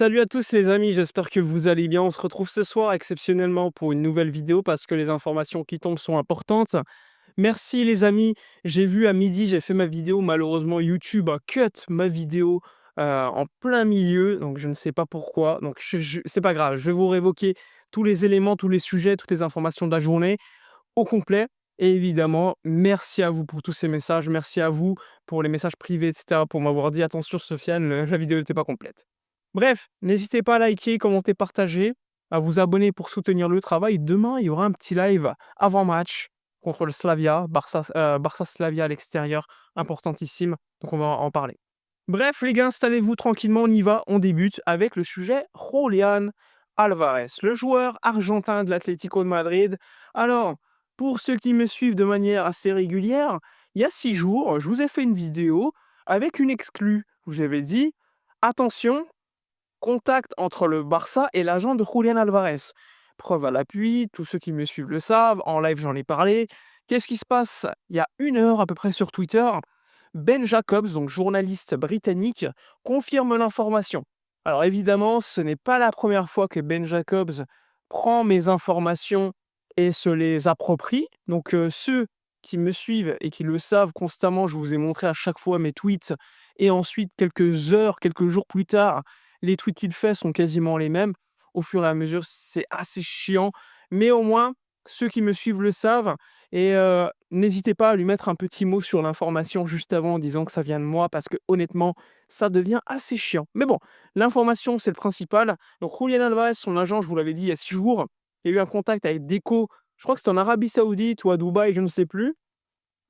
Salut à tous les amis, j'espère que vous allez bien. On se retrouve ce soir exceptionnellement pour une nouvelle vidéo parce que les informations qui tombent sont importantes. Merci les amis, j'ai vu à midi, j'ai fait ma vidéo, malheureusement YouTube a cut ma vidéo en plein milieu, donc je ne sais pas pourquoi. Donc c'est pas grave, je vais vous révoquer tous les éléments, tous les sujets, toutes les informations de la journée au complet. Et évidemment, merci à vous pour tous ces messages, merci à vous pour les messages privés, etc., pour m'avoir dit attention Sofiane, la vidéo n'était pas complète. Bref, n'hésitez pas à liker, commenter, partager, à vous abonner pour soutenir le travail. Demain, il y aura un petit live avant match contre le Slavia, Barça Slavia à l'extérieur, importantissime, donc on va en parler. Bref, les gars, installez-vous tranquillement, on y va, on débute avec le sujet Julián Álvarez, le joueur argentin de l'Atlético de Madrid. Alors, pour ceux qui me suivent de manière assez régulière, il y a 6 jours, je vous ai fait une vidéo avec une exclue. Je vous avais dit, attention, contact entre le Barça et l'agent de Julián Álvarez. Preuve à l'appui, tous ceux qui me suivent le savent, en live j'en ai parlé. Qu'est-ce qui se passe? Il y a 1 heure à peu près sur Twitter, Ben Jacobs, donc journaliste britannique, confirme l'information. Alors évidemment, ce n'est pas la première fois que Ben Jacobs prend mes informations et se les approprie. Donc ceux qui me suivent et qui le savent constamment, je vous ai montré à chaque fois mes tweets. Et ensuite, quelques heures, quelques jours plus tard, les tweets qu'il fait sont quasiment les mêmes. Au fur et à mesure, c'est assez chiant. Mais au moins, ceux qui me suivent le savent. Et n'hésitez pas à lui mettre un petit mot sur l'information juste avant en disant que ça vient de moi parce que honnêtement, ça devient assez chiant. Mais bon, l'information, c'est le principal. Donc Julián Álvarez, son agent, je vous l'avais dit il y a 6 jours, il y a eu un contact avec Deco, je crois que c'était en Arabie Saoudite ou à Dubaï, je ne sais plus.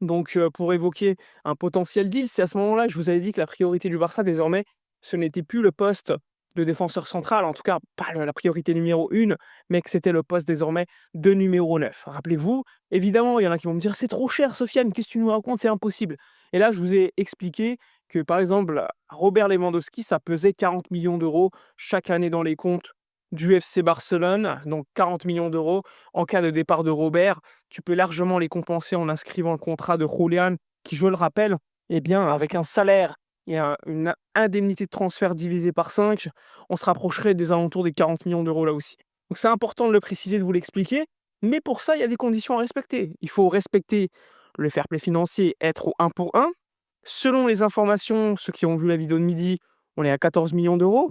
Donc pour évoquer un potentiel deal, c'est à ce moment-là que je vous avais dit que la priorité du Barça désormais, ce n'était plus le poste de défenseur central, en tout cas pas la priorité numéro 1, mais que c'était le poste désormais de numéro 9. Rappelez-vous, évidemment, il y en a qui vont me dire: «C'est trop cher Sofiane, qu'est-ce que tu nous racontes? C'est impossible». Et là, je vous ai expliqué que, par exemple, Robert Lewandowski, ça pesait 40 millions d'euros chaque année dans les comptes du FC Barcelone, donc 40 millions d'euros. En cas de départ de Robert, tu peux largement les compenser en inscrivant le contrat de Julián, qui, je le rappelle, eh bien, avec un salaire et une indemnité de transfert divisée par 5, on se rapprocherait des alentours des 40 millions d'euros là aussi. Donc c'est important de le préciser, de vous l'expliquer, mais pour ça, il y a des conditions à respecter. Il faut respecter le fair play financier, être au 1 pour 1. Selon les informations, ceux qui ont vu la vidéo de midi, on est à 14 millions d'euros.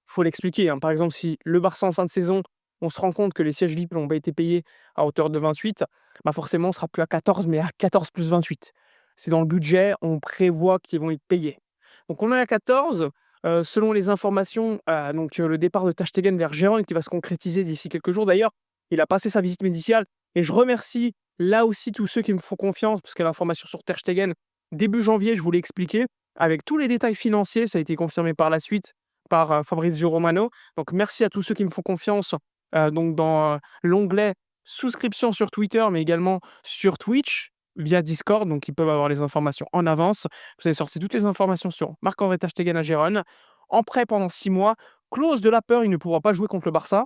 Faut l'expliquer, hein. Par exemple, si le Barça en fin de saison, on se rend compte que les sièges VIP n'ont pas été payés à hauteur de 28, bah forcément, on sera plus à 14, mais à 14 plus 28. C'est dans le budget, on prévoit qu'ils vont être payés. Donc on est à 14. Selon les informations, le départ de Ter Stegen vers Gérone qui va se concrétiser d'ici quelques jours. D'ailleurs, il a passé sa visite médicale et je remercie là aussi tous ceux qui me font confiance parce que l'information sur Ter Stegen, début janvier, je vous l'ai expliqué, avec tous les détails financiers, ça a été confirmé par la suite par Fabrizio Romano. Donc merci à tous ceux qui me font confiance donc dans l'onglet souscription sur Twitter, mais également sur Twitch via Discord, donc ils peuvent avoir les informations en avance. Vous avez sorti toutes les informations sur Marc-André Ter Stegen à Gérone, en prêt pendant 6 mois, clause de la peur, il ne pourra pas jouer contre le Barça.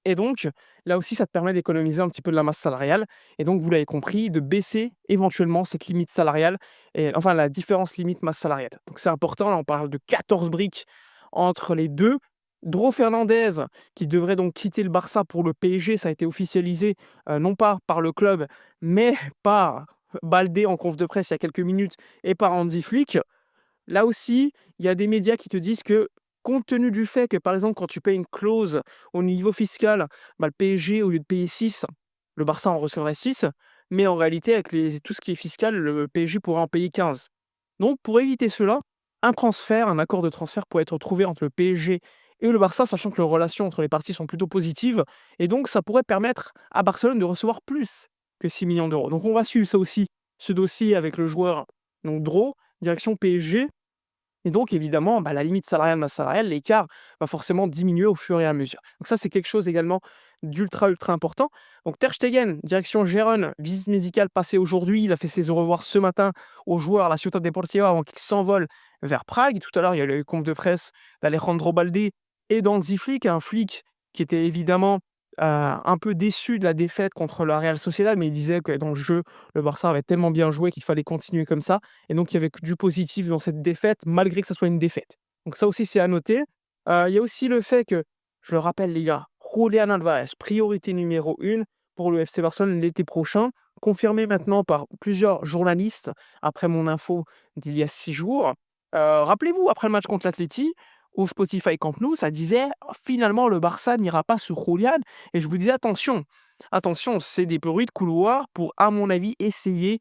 Et donc, là aussi, ça te permet d'économiser un petit peu de la masse salariale. Et donc, vous l'avez compris, de baisser éventuellement cette limite salariale, et enfin la différence limite masse salariale. Donc c'est important, là on parle de 14 briques entre les deux. Dro Fernandez, qui devrait donc quitter le Barça pour le PSG, ça a été officialisé, non pas par le club, mais par Baldé en conf de presse il y a quelques minutes et par Hansi Flick. Là aussi, il y a des médias qui te disent que, compte tenu du fait que, par exemple, quand tu payes une clause au niveau fiscal, bah, le PSG, au lieu de payer 6, le Barça en recevrait 6, mais en réalité, avec tout ce qui est fiscal, le PSG pourrait en payer 15. Donc, pour éviter cela, un accord de transfert pourrait être trouvé entre le PSG et le Barça, sachant que les relations entre les parties sont plutôt positives, et donc ça pourrait permettre à Barcelone de recevoir plus que 6 millions d'euros. Donc, on va suivre ça aussi, ce dossier avec le joueur, donc Dro, direction PSG. Et donc évidemment, bah, la limite salariale, masse salariale, l'écart va forcément diminuer au fur et à mesure. Donc ça, c'est quelque chose également d'ultra, ultra important. Donc Ter Stegen, direction Gérone, visite médicale passée aujourd'hui. Il a fait ses au revoir ce matin aux joueurs à la Ciutat Deportiva avant qu'ils s'envolent vers Prague. Tout à l'heure, il y a eu le conf de presse d'Alejandro Baldé et d'Hansi Flick, un Flick qui était évidemment un peu déçu de la défaite contre la Real Sociedad, mais il disait que dans le jeu, le Barça avait tellement bien joué qu'il fallait continuer comme ça. Et donc, il y avait que du positif dans cette défaite, malgré que ça soit une défaite. Donc ça aussi, c'est à noter. Il y a aussi le fait que, je le rappelle les gars, Julián Alvarez, priorité numéro 1 pour le FC Barcelone l'été prochain, confirmé maintenant par plusieurs journalistes après mon info d'il y a 6 jours. Rappelez-vous, après le match contre l'Atleti, au Spotify Camp Nou, ça disait: «Oh, finalement le Barça n'ira pas sur Julián» et je vous disais: «Attention, attention, c'est des bruits de couloir pour, à mon avis, essayer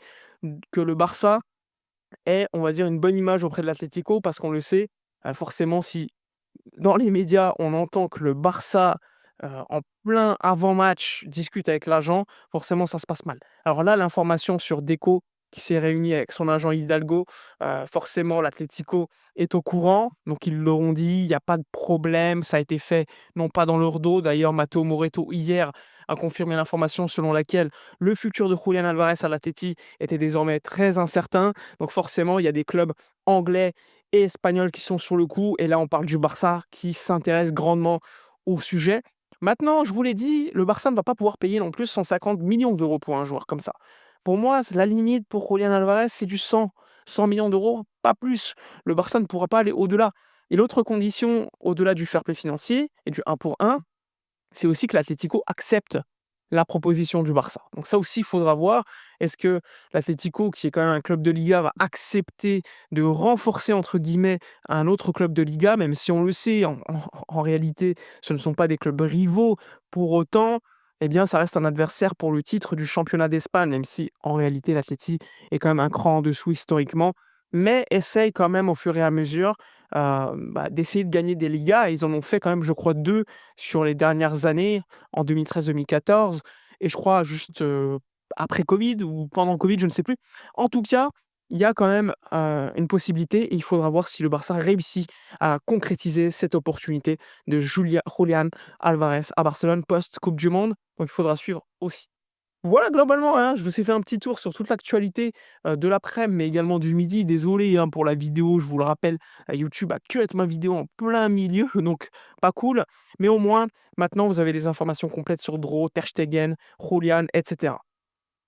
que le Barça ait, on va dire, une bonne image auprès de l'Atlético» parce qu'on le sait, forcément si dans les médias, on entend que le Barça, en plein avant-match, discute avec l'agent, forcément ça se passe mal. Alors là, l'information sur Deco qui s'est réuni avec son agent Hidalgo, forcément l'Atlético est au courant, donc ils l'auront dit, il y a pas de problème, ça a été fait non pas dans leur dos. D'ailleurs, Matteo Moretto hier a confirmé l'information selon laquelle le futur de Julián Alvarez à l'Atleti était désormais très incertain. Donc forcément, il y a des clubs anglais et espagnols qui sont sur le coup. Et là, on parle du Barça qui s'intéresse grandement au sujet. Maintenant, je vous l'ai dit, le Barça ne va pas pouvoir payer non plus 150 millions d'euros pour un joueur comme ça. Pour moi, la limite pour Julián Alvarez, c'est du 100 millions d'euros, pas plus. Le Barça ne pourra pas aller au-delà. Et l'autre condition, au-delà du fair play financier et du 1 pour 1, c'est aussi que l'Atlético accepte la proposition du Barça. Donc ça aussi, il faudra voir. Est-ce que l'Atlético, qui est quand même un club de Liga, va accepter de renforcer, entre guillemets, un autre club de Liga, même si on le sait, en réalité, ce ne sont pas des clubs rivaux. Pour autant, eh bien, ça reste un adversaire pour le titre du championnat d'Espagne, même si, en réalité, l'Atleti est quand même un cran en dessous historiquement, mais essaye quand même, au fur et à mesure, d'essayer de gagner des Ligas. Et ils en ont fait quand même, je crois, 2 sur les dernières années, en 2013-2014 et je crois juste, après Covid ou pendant le Covid, je ne sais plus. En tout cas, il y a quand même, une possibilité et il faudra voir si le Barça réussit à concrétiser cette opportunité de Julián Alvarez à Barcelone post-coupe du monde. Donc il faudra suivre aussi. Voilà globalement, hein, je vous ai fait un petit tour sur toute l'actualité, de l'après-midi, mais également du midi. Désolé, hein, pour la vidéo, je vous le rappelle, YouTube a cut ma vidéo en plein milieu, donc pas cool. Mais au moins, maintenant, vous avez les informations complètes sur Dro, Ter Stegen, Julian et cetera.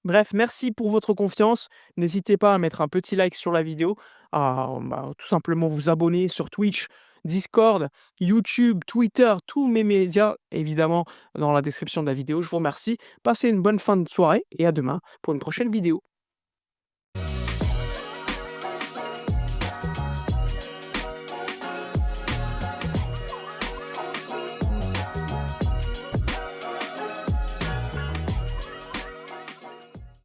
Bref, merci pour votre confiance. N'hésitez pas à mettre un petit like sur la vidéo, à tout simplement vous abonner sur Twitch, Discord, YouTube, Twitter, tous mes médias, évidemment, dans la description de la vidéo. Je vous remercie. Passez une bonne fin de soirée et à demain pour une prochaine vidéo.